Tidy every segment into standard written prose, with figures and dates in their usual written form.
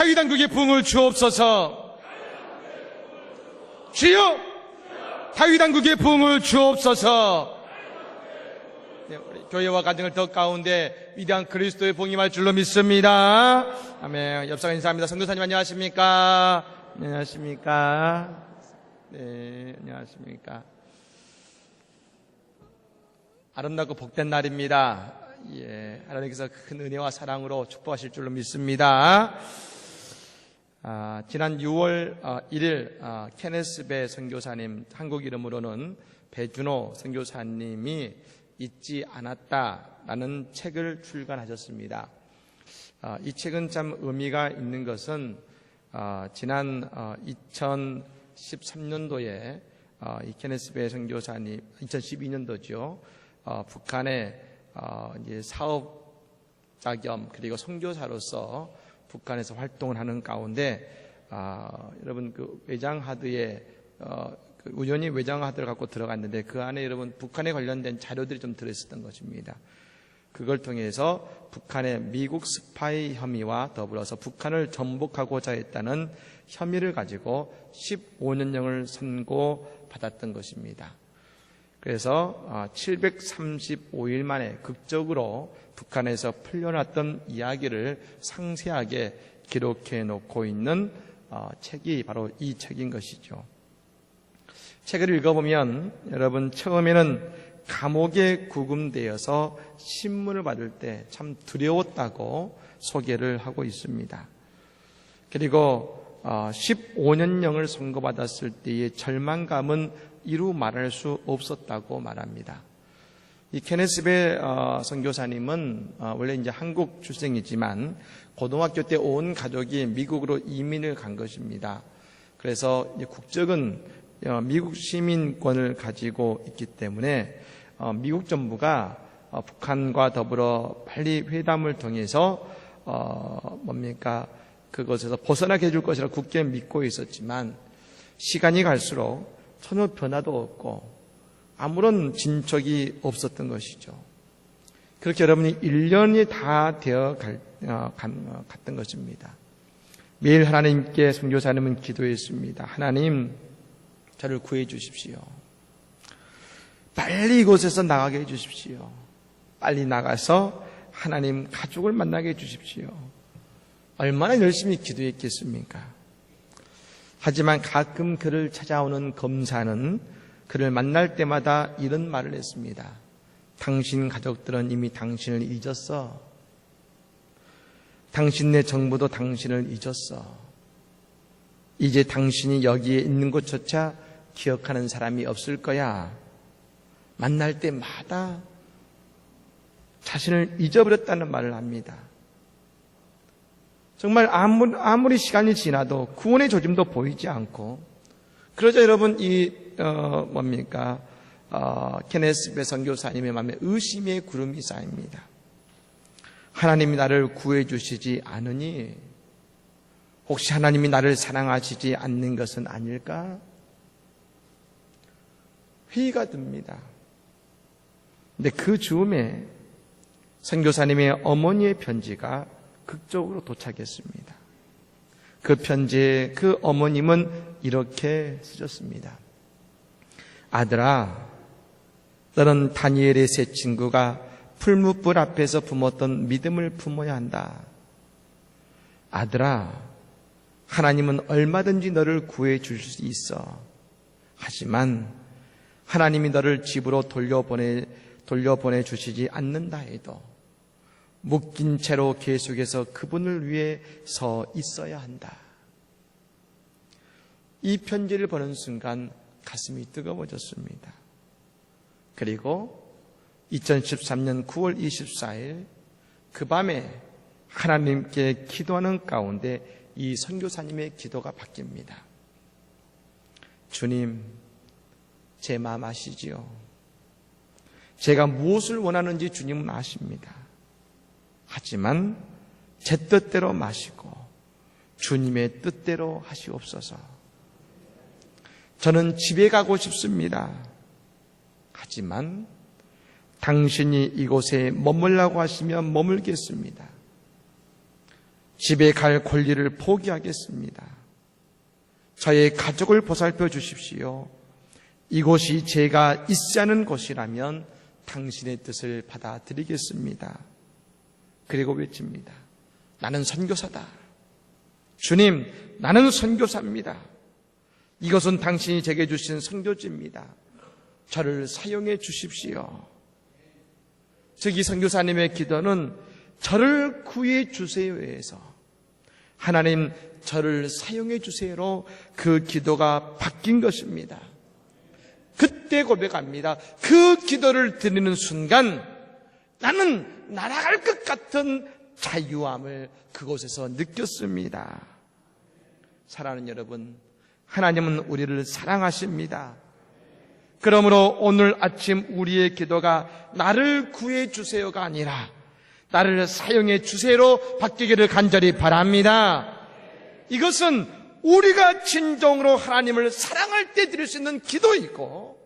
다윗왕국의 부흥을 주옵소서. 주여, 다윗왕국의 부흥을 주옵소서. 네, 우리 교회와 가정을 더 가운데 위대한 그리스도의 부흥이 임할 줄로 믿습니다. 아멘. 옆사람 인사합니다. 성도사님 안녕하십니까? 안녕하십니까? 네, 안녕하십니까? 아름답고 복된 날입니다. 예, 하나님께서 큰 은혜와 사랑으로 축복하실 줄로 믿습니다. 지난 6월 1일 케네스 배 선교사님, 한국 이름으로는 배준호 선교사님이 잊지 않았다라는 책을 출간하셨습니다. 이 책은 참 의미가 있는 것은 지난 2013년도에 이 케네스 배 선교사님, 2012년도죠. 북한에 이제 사업자 겸 그리고 선교사로서 북한에서 활동을 하는 가운데 여러분 그 외장하드에 우연히 외장하드를 갖고 들어갔는데 그 안에 여러분 북한에 관련된 자료들이 좀 들어있었던 것입니다. 그걸 통해서 북한의 미국 스파이 혐의와 더불어서 북한을 전복하고자 했다는 혐의를 가지고 15년형을 선고받았던 것입니다. 그래서 735일 만에 극적으로 북한에서 풀려났던 이야기를 상세하게 기록해 놓고 있는 책이 바로 이 책인 것이죠. 책을 읽어보면 여러분 처음에는 감옥에 구금되어서 신문을 받을 때 참 두려웠다고 소개를 하고 있습니다. 그리고 15년형을 선고받았을 때의 절망감은 이루 말할 수 없었다고 말합니다. 이 케네스 배 선교사님은 원래 이제 한국 출생이지만 고등학교 때 온 가족이 미국으로 이민을 간 것입니다. 그래서 국적은 미국 시민권을 가지고 있기 때문에 미국 정부가 북한과 더불어 빨리 회담을 통해서 그것에서 벗어나게 해줄 것이라 굳게 믿고 있었지만 시간이 갈수록 전혀 변화도 없고 아무런 진척이 없었던 것이죠. 그렇게 여러분이 1년이 다 되어 갔던 것입니다. 매일 하나님께 선교사님은 기도했습니다. 하나님, 저를 구해 주십시오. 빨리 이곳에서 나가게 해 주십시오. 빨리 나가서 하나님 가족을 만나게 해 주십시오. 얼마나 열심히 기도했겠습니까? 하지만 가끔 그를 찾아오는 검사는 그를 만날 때마다 이런 말을 했습니다. 당신 가족들은 이미 당신을 잊었어. 당신네 정부도 당신을 잊었어. 이제 당신이 여기에 있는 것조차 기억하는 사람이 없을 거야. 만날 때마다 자신을 잊어버렸다는 말을 합니다. 정말 아무리 시간이 지나도 구원의 조짐도 보이지 않고 그러자 여러분 케네스 배 선교사님의 마음에 의심의 구름이 쌓입니다. 하나님이 나를 구해 주시지 않으니 혹시 하나님이 나를 사랑하시지 않는 것은 아닐까? 회의가 듭니다. 근데 그 즈음에 선교사님의 어머니의 편지가 극적으로 도착했습니다. 그 편지에 그 어머님은 이렇게 쓰셨습니다. 아들아, 너는 다니엘의 세 친구가 풀무불 앞에서 품었던 믿음을 품어야 한다. 아들아, 하나님은 얼마든지 너를 구해 줄 수 있어. 하지만 하나님이 너를 집으로 돌려보내 주시지 않는다 해도 묶인 채로 계속해서 그분을 위해 서 있어야 한다. 이 편지를 보는 순간 가슴이 뜨거워졌습니다. 그리고 2013년 9월 24일 그 밤에 하나님께 기도하는 가운데 이 선교사님의 기도가 바뀝니다. 주님, 제 마음 아시지요? 제가 무엇을 원하는지 주님은 아십니다. 하지만 제 뜻대로 마시고 주님의 뜻대로 하시옵소서. 저는 집에 가고 싶습니다. 하지만 당신이 이곳에 머물라고 하시면 머물겠습니다. 집에 갈 권리를 포기하겠습니다. 저의 가족을 보살펴 주십시오. 이곳이 제가 있지 않은 곳이라면 당신의 뜻을 받아들이겠습니다. 그리고 외칩니다. 나는 선교사다. 주님, 나는 선교사입니다. 이것은 당신이 제게 주신 선교지입니다. 저를 사용해 주십시오. 즉, 이 선교사님의 기도는 저를 구해 주세요에서 하나님 저를 사용해 주세요로 그 기도가 바뀐 것입니다. 그때 고백합니다. 그 기도를 드리는 순간 나는 날아갈 것 같은 자유함을 그곳에서 느꼈습니다. 사랑하는 여러분, 하나님은 우리를 사랑하십니다. 그러므로 오늘 아침 우리의 기도가 나를 구해 주세요가 아니라 나를 사용해 주세요로 바뀌기를 간절히 바랍니다. 이것은 우리가 진정으로 하나님을 사랑할 때 드릴 수 있는 기도이고,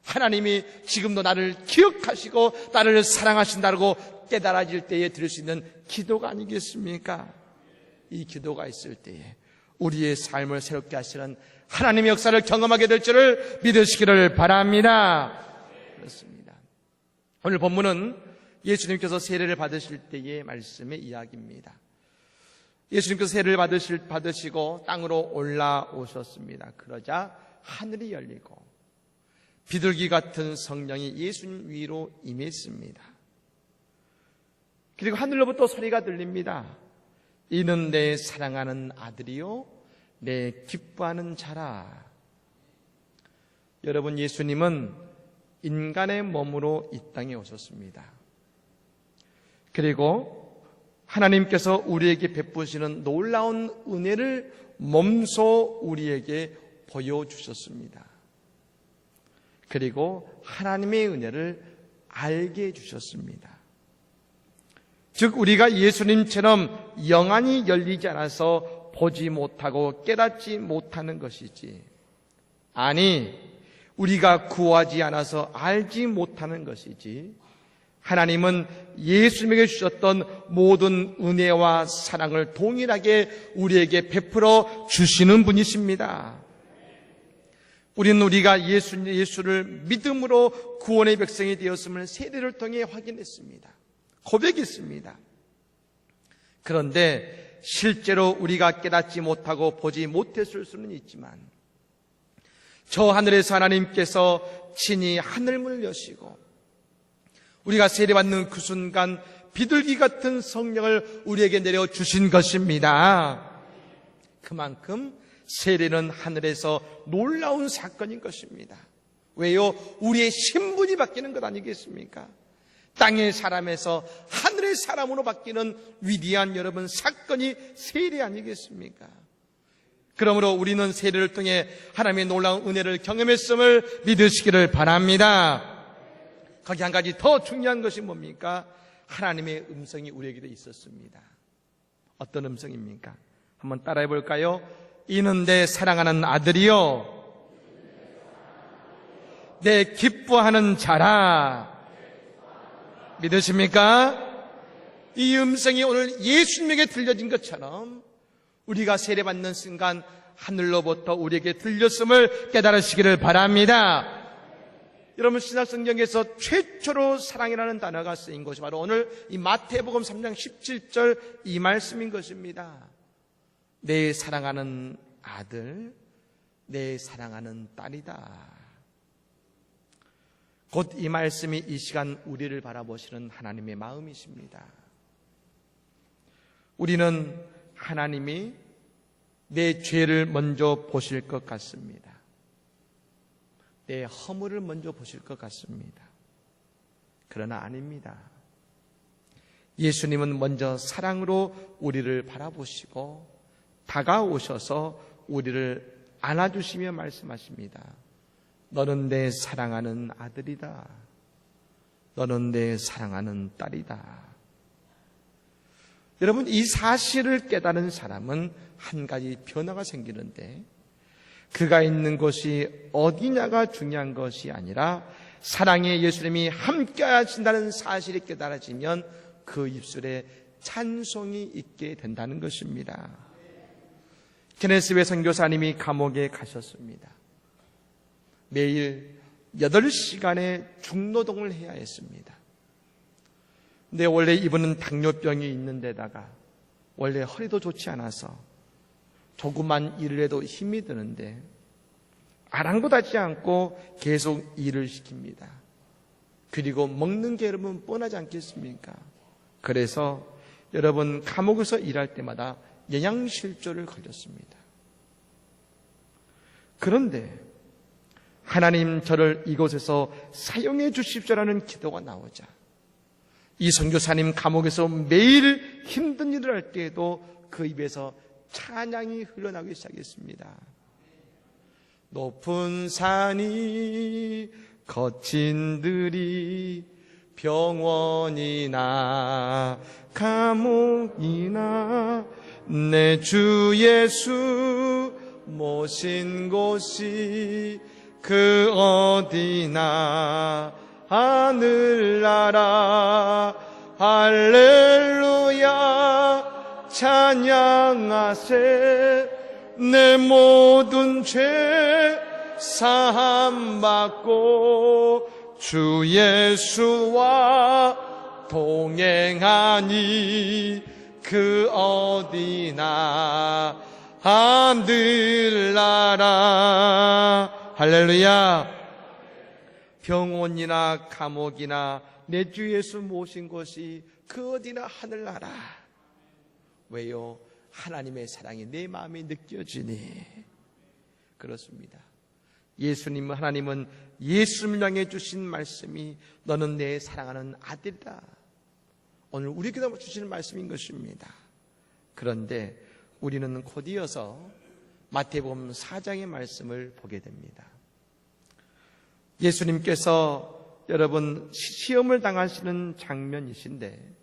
하나님이 지금도 나를 기억하시고 나를 사랑하신다고 깨달아질 때에 드릴 수 있는 기도가 아니겠습니까? 이 기도가 있을 때에 우리의 삶을 새롭게 하시는 하나님의 역사를 경험하게 될 줄을 믿으시기를 바랍니다. 그렇습니다. 오늘 본문은 예수님께서 세례를 받으실 때의 말씀의 이야기입니다. 예수님께서 세례를 받으시고 땅으로 올라오셨습니다. 그러자 하늘이 열리고 비둘기 같은 성령이 예수님 위로 임했습니다. 그리고 하늘로부터 소리가 들립니다. 이는 내 사랑하는 아들이요 내 기뻐하는 자라. 여러분, 예수님은 인간의 몸으로 이 땅에 오셨습니다. 그리고 하나님께서 우리에게 베푸시는 놀라운 은혜를 몸소 우리에게 보여주셨습니다. 그리고 하나님의 은혜를 알게 해주셨습니다. 즉, 우리가 예수님처럼 영안이 열리지 않아서 보지 못하고 깨닫지 못하는 것이지, 아니, 우리가 구하지 않아서 알지 못하는 것이지, 하나님은 예수님에게 주셨던 모든 은혜와 사랑을 동일하게 우리에게 베풀어 주시는 분이십니다. 우리가 예수를 믿음으로 구원의 백성이 되었음을 세례를 통해 확인했습니다. 고백했습니다. 그런데 실제로 우리가 깨닫지 못하고 보지 못했을 수는 있지만, 저 하늘에서 하나님께서 친히 하늘문을 여시고 우리가 세례받는 그 순간 비둘기 같은 성령을 우리에게 내려주신 것입니다. 그만큼 세례는 하늘에서 놀라운 사건인 것입니다. 왜요? 우리의 신분이 바뀌는 것 아니겠습니까? 땅의 사람에서 하늘의 사람으로 바뀌는 위대한 여러분 사건이 세례 아니겠습니까? 그러므로 우리는 세례를 통해 하나님의 놀라운 은혜를 경험했음을 믿으시기를 바랍니다. 거기 한 가지 더 중요한 것이 뭡니까? 하나님의 음성이 우리에게도 있었습니다. 어떤 음성입니까? 한번 따라해 볼까요? 이는 내 사랑하는 아들이요 내 기뻐하는 자라. 믿으십니까? 이 음성이 오늘 예수님에게 들려진 것처럼 우리가 세례받는 순간 하늘로부터 우리에게 들렸음을 깨달으시기를 바랍니다. 여러분, 신약성경에서 최초로 사랑이라는 단어가 쓰인 것이 바로 오늘 이 마태복음 3장 17절 이 말씀인 것입니다. 내 사랑하는 아들, 내 사랑하는 딸이다. 곧 이 말씀이 이 시간 우리를 바라보시는 하나님의 마음이십니다. 우리는 하나님이 내 죄를 먼저 보실 것 같습니다. 내 허물을 먼저 보실 것 같습니다. 그러나 아닙니다. 예수님은 먼저 사랑으로 우리를 바라보시고 다가오셔서 우리를 안아주시며 말씀하십니다. 너는 내 사랑하는 아들이다. 너는 내 사랑하는 딸이다. 여러분, 이 사실을 깨달은 사람은 한 가지 변화가 생기는데, 그가 있는 곳이 어디냐가 중요한 것이 아니라 사랑의 예수님이 함께 하신다는 사실이 깨달아지면 그 입술에 찬송이 있게 된다는 것입니다. 케네스웨 선교사님이 감옥에 가셨습니다. 매일 8시간의 중노동을 해야 했습니다. 근데 원래 이분은 당뇨병이 있는 데다가 원래 허리도 좋지 않아서 조그만 일을 해도 힘이 드는데 아랑곳하지 않고 계속 일을 시킵니다. 그리고 먹는 게 여러분 뻔하지 않겠습니까? 그래서 여러분 감옥에서 일할 때마다 영양실조를 걸렸습니다. 그런데 하나님 저를 이곳에서 사용해 주십시오라는 기도가 나오자 이 선교사님 감옥에서 매일 힘든 일을 할 때에도 그 입에서 찬양이 흘러나오기 시작했습니다. 높은 산이 거친 들이 병원이나 감옥이나 내 주 예수 모신 곳이 그 어디나 하늘나라 할렐루야 찬양하세 내 모든 죄 사함받고 주 예수와 동행하니 그 어디나 하늘나라 할렐루야. 병원이나 감옥이나 내 주 예수 모신 곳이 그 어디나 하늘나라. 왜요? 하나님의 사랑이 내 마음에 느껴지니. 그렇습니다. 예수님, 하나님은 예수님을 향해 주신 말씀이 너는 내 사랑하는 아들이다. 오늘 우리에게 주시는 말씀인 것입니다. 그런데 우리는 곧이어서 마태복음 4장의 말씀을 보게 됩니다. 예수님께서 여러분 시험을 당하시는 장면이신데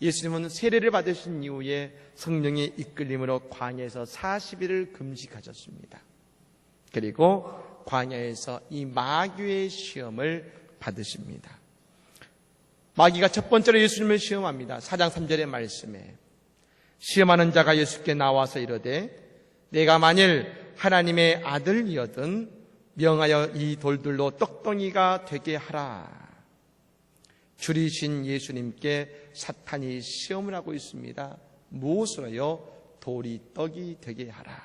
예수님은 세례를 받으신 이후에 성령의 이끌림으로 광야에서 40일을 금식하셨습니다. 그리고 광야에서 이 마귀의 시험을 받으십니다. 마귀가 첫 번째로 예수님을 시험합니다. 4장 3절의 말씀에 시험하는 자가 예수께 나와서 이르되 내가 만일 하나님의 아들이거든 명하여 이 돌들로 떡덩이가 되게 하라. 줄이신 예수님께 사탄이 시험을 하고 있습니다. 무엇으로요? 돌이 떡이 되게 하라.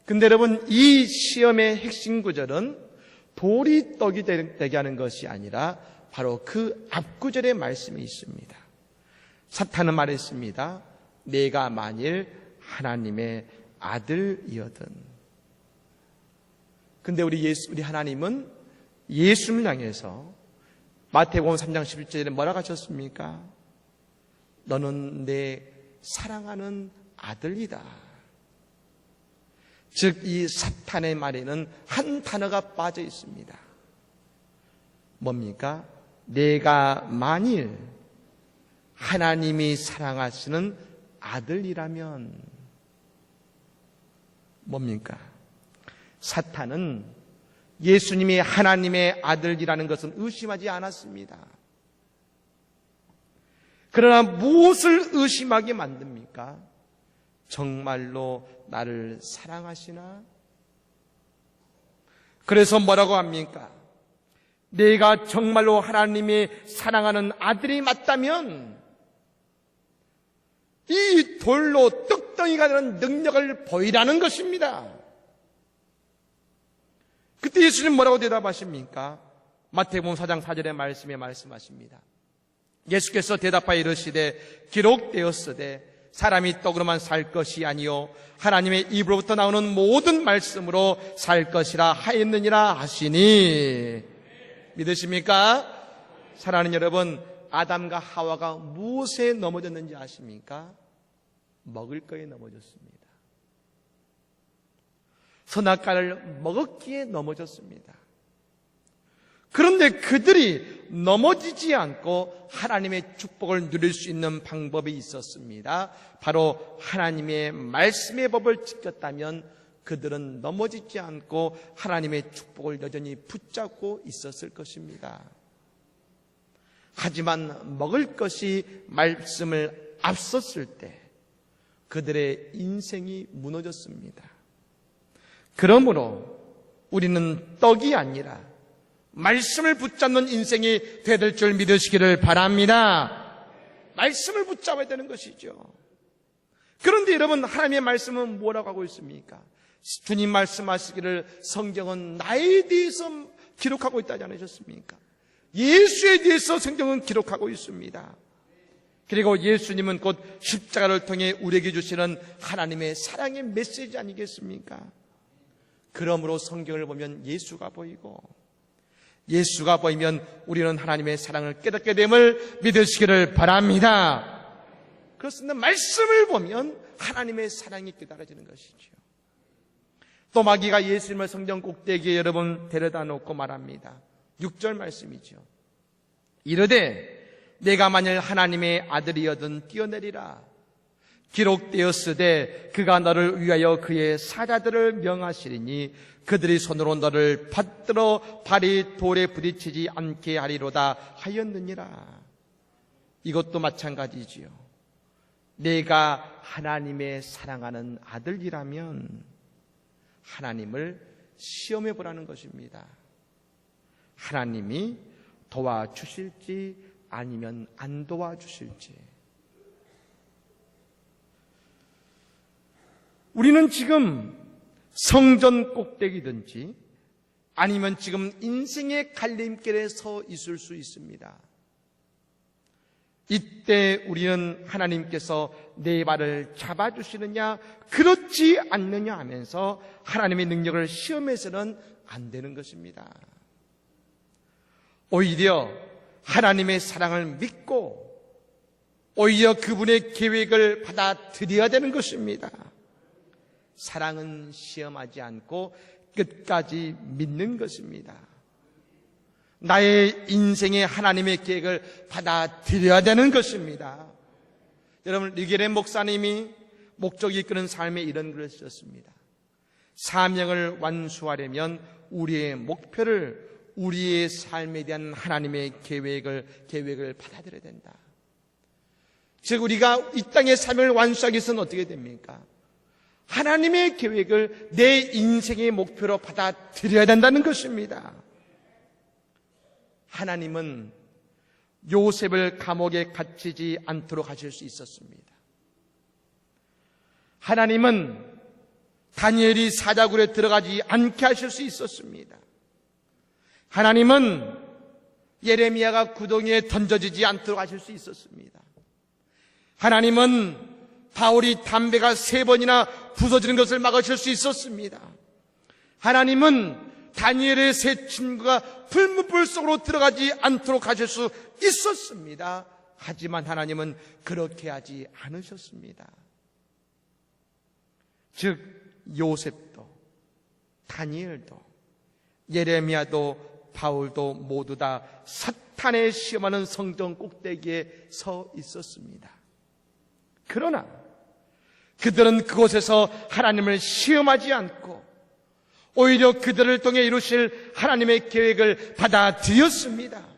근데 여러분 이 시험의 핵심 구절은 돌이 떡이 되게 하는 것이 아니라 바로 그 앞구절의 말씀이 있습니다. 사탄은 말했습니다. 내가 만일 하나님의 아들이거든. 근데 우리 하나님은 예수님을 향해서 마태복음 3장 11절에 뭐라고 하셨습니까? 너는 내 사랑하는 아들이다. 즉 이 사탄의 말에는 한 단어가 빠져 있습니다. 뭡니까? 내가 만일 하나님이 사랑하시는 아들이라면 뭡니까? 사탄은 예수님이 하나님의 아들이라는 것은 의심하지 않았습니다. 그러나 무엇을 의심하게 만듭니까? 정말로 나를 사랑하시나? 그래서 뭐라고 합니까? 내가 정말로 하나님이 사랑하는 아들이 맞다면 이 돌로 떡덩이가 되는 능력을 보이라는 것입니다. 그때 예수님 뭐라고 대답하십니까? 마태복음 4장 4절의 말씀에 말씀하십니다. 예수께서 대답하여 이르시되 기록되었으되 사람이 떡으로만 살 것이 아니요 하나님의 입으로부터 나오는 모든 말씀으로 살 것이라 하였느니라 하시니. 믿으십니까? 사랑하는 여러분, 아담과 하와가 무엇에 넘어졌는지 아십니까? 먹을 거에 넘어졌습니다. 선악과를 먹었기에 넘어졌습니다. 그런데 그들이 넘어지지 않고 하나님의 축복을 누릴 수 있는 방법이 있었습니다. 바로 하나님의 말씀의 법을 지켰다면 그들은 넘어지지 않고 하나님의 축복을 여전히 붙잡고 있었을 것입니다. 하지만 먹을 것이 말씀을 앞섰을 때 그들의 인생이 무너졌습니다. 그러므로 우리는 떡이 아니라 말씀을 붙잡는 인생이 되될 줄 믿으시기를 바랍니다. 말씀을 붙잡아야 되는 것이죠. 그런데 여러분, 하나님의 말씀은 뭐라고 하고 있습니까? 주님 말씀하시기를 성경은 나에 대해서 기록하고 있다지 않으셨습니까? 예수에 대해서 성경은 기록하고 있습니다. 그리고 예수님은 곧 십자가를 통해 우리에게 주시는 하나님의 사랑의 메시지 아니겠습니까? 그러므로 성경을 보면 예수가 보이고, 예수가 보이면 우리는 하나님의 사랑을 깨닫게 됨을 믿으시기를 바랍니다. 그렇습니다. 말씀을 보면 하나님의 사랑이 깨달아지는 것이죠. 또 마귀가 예수님을 성전 꼭대기에 여러분 데려다 놓고 말합니다. 6절 말씀이죠. 이르되 내가 만일 하나님의 아들이여든 뛰어내리라. 기록되었으되 그가 너를 위하여 그의 사자들을 명하시리니 그들이 손으로 너를 받들어 발이 돌에 부딪히지 않게 하리로다 하였느니라. 이것도 마찬가지지요. 내가 하나님의 사랑하는 아들이라면 하나님을 시험해 보라는 것입니다. 하나님이 도와주실지 아니면 안 도와주실지. 우리는 지금 성전 꼭대기든지 아니면 지금 인생의 갈림길에 서 있을 수 있습니다. 이때 우리는 하나님께서 내 발을 잡아주시느냐 그렇지 않느냐 하면서 하나님의 능력을 시험해서는 안 되는 것입니다. 오히려 하나님의 사랑을 믿고 오히려 그분의 계획을 받아들여야 되는 것입니다. 사랑은 시험하지 않고 끝까지 믿는 것입니다. 나의 인생에 하나님의 계획을 받아들여야 되는 것입니다. 여러분, 리게렌 목사님이 목적이 이끄는 삶에 이런 글을 쓰셨습니다. 사명을 완수하려면 우리의 목표를 우리의 삶에 대한 하나님의 계획을 받아들여야 된다. 즉 우리가 이 땅의 사명을 완수하기 위해서는 어떻게 됩니까? 하나님의 계획을 내 인생의 목표로 받아들여야 된다는 것입니다. 하나님은 요셉을 감옥에 갇히지 않도록 하실 수 있었습니다. 하나님은 다니엘이 사자굴에 들어가지 않게 하실 수 있었습니다. 하나님은 예레미야가 구덩이에 던져지지 않도록 하실 수 있었습니다. 하나님은 바울이 담배가 3번이나 부서지는 것을 막으실 수 있었습니다. 하나님은 다니엘의 3 친구가 풀무불 속으로 들어가지 않도록 하실 수 있었습니다. 하지만 하나님은 그렇게 하지 않으셨습니다. 즉 요셉도 다니엘도 예레미야도 바울도 모두 다 사탄의 시험하는 성전 꼭대기에 서 있었습니다. 그러나 그들은 그곳에서 하나님을 시험하지 않고 오히려 그들을 통해 이루실 하나님의 계획을 받아들였습니다.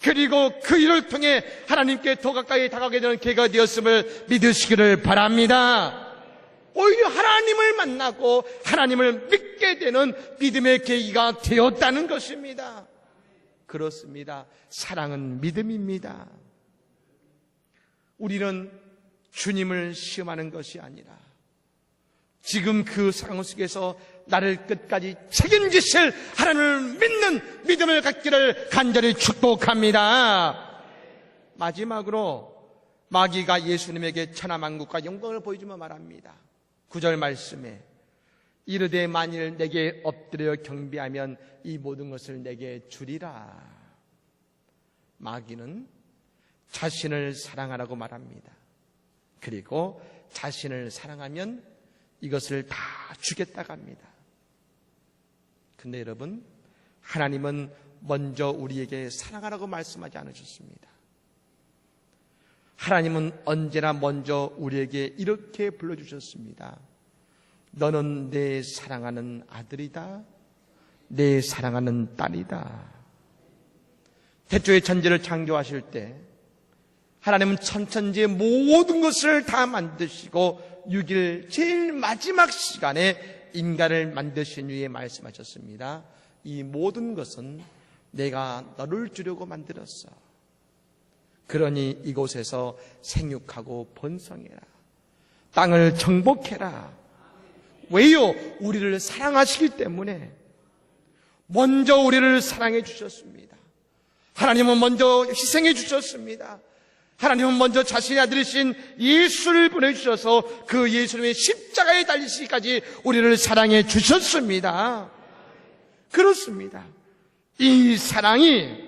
그리고 그 일을 통해 하나님께 더 가까이 다가가게 되는 계기가 되었음을 믿으시기를 바랍니다. 오히려 하나님을 만나고 하나님을 믿게 되는 믿음의 계기가 되었다는 것입니다. 그렇습니다. 사랑은 믿음입니다. 우리는 주님을 시험하는 것이 아니라 지금 그 상황 속에서 나를 끝까지 책임지실 하나님을 믿는 믿음을 갖기를 간절히 축복합니다. 마지막으로 마귀가 예수님에게 천하만국과 영광을 보여주며 말합니다. 9절 말씀에 이르되 만일 내게 엎드려 경배하면 이 모든 것을 내게 주리라. 마귀는 자신을 사랑하라고 말합니다. 그리고 자신을 사랑하면 이것을 다 주겠다고 합니다. 근데 여러분, 하나님은 먼저 우리에게 사랑하라고 말씀하지 않으셨습니다. 하나님은 언제나 먼저 우리에게 이렇게 불러주셨습니다. 너는 내 사랑하는 아들이다. 내 사랑하는 딸이다. 태초에 천지를 창조하실 때 하나님은 천천지의 모든 것을 다 만드시고 6일 제일 마지막 시간에 인간을 만드신 후에 말씀하셨습니다. 이 모든 것은 내가 너를 주려고 만들었어. 그러니 이곳에서 생육하고 번성해라. 땅을 정복해라. 왜요? 우리를 사랑하시기 때문에 먼저 우리를 사랑해 주셨습니다. 하나님은 먼저 희생해 주셨습니다. 하나님은 먼저 자신의 아들이신 예수를 보내주셔서 그 예수님의 십자가에 달리시기까지 우리를 사랑해 주셨습니다. 그렇습니다. 이 사랑이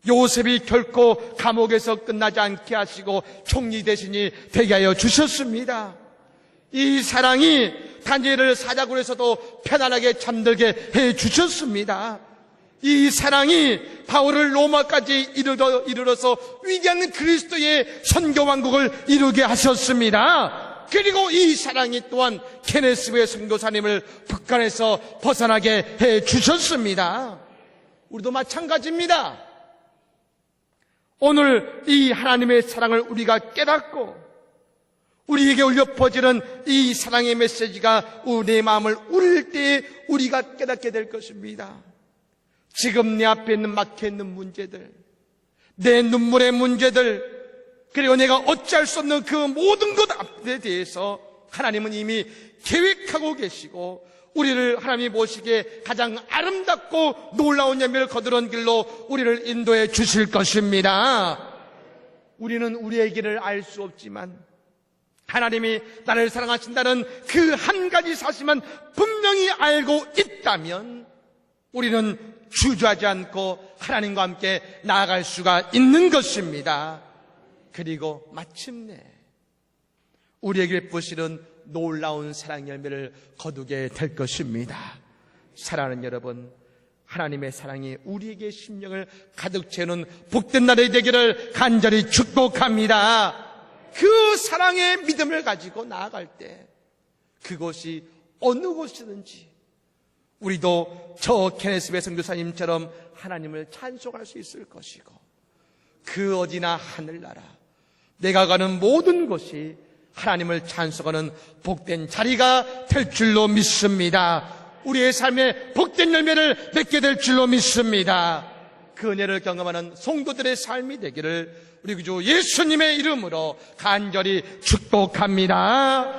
요셉이 결코 감옥에서 끝나지 않게 하시고 총리 대신이 되게 하여 주셨습니다. 이 사랑이 다니엘을 사자굴에서도 편안하게 잠들게 해 주셨습니다. 이 사랑이 바울을 로마까지 이르러서 위대한 그리스도의 선교왕국을 이루게 하셨습니다. 그리고 이 사랑이 또한 케네스부의 선교사님을 북한에서 벗어나게 해 주셨습니다. 우리도 마찬가지입니다. 오늘 이 하나님의 사랑을 우리가 깨닫고 우리에게 울려 퍼지는 이 사랑의 메시지가 내 마음을 울릴 때에 우리가 깨닫게 될 것입니다. 지금 내 앞에 있는 막혀있는 문제들, 내 눈물의 문제들, 그리고 내가 어찌할 수 없는 그 모든 것 앞에 대해서 하나님은 이미 계획하고 계시고 우리를 하나님이 보시기에 가장 아름답고 놀라운 열매를 거두는 길로 우리를 인도해 주실 것입니다. 우리는 우리의 길을 알 수 없지만 하나님이 나를 사랑하신다는 그 한 가지 사실만 분명히 알고 있다면 우리는 주저하지 않고 하나님과 함께 나아갈 수가 있는 것입니다. 그리고 마침내 우리에게 베푸시는 놀라운 사랑 열매를 거두게 될 것입니다. 사랑하는 여러분, 하나님의 사랑이 우리에게 심령을 가득 채우는 복된 날이 되기를 간절히 축복합니다. 그 사랑의 믿음을 가지고 나아갈 때 그것이 어느 곳이든지 우리도 저 케네스베 선교사님처럼 하나님을 찬송할 수 있을 것이고 그 어디나 하늘나라 내가 가는 모든 곳이 하나님을 찬송하는 복된 자리가 될 줄로 믿습니다. 우리의 삶에 복된 열매를 맺게 될 줄로 믿습니다. 그 은혜를 경험하는 성도들의 삶이 되기를 우리 주 예수님의 이름으로 간절히 축복합니다.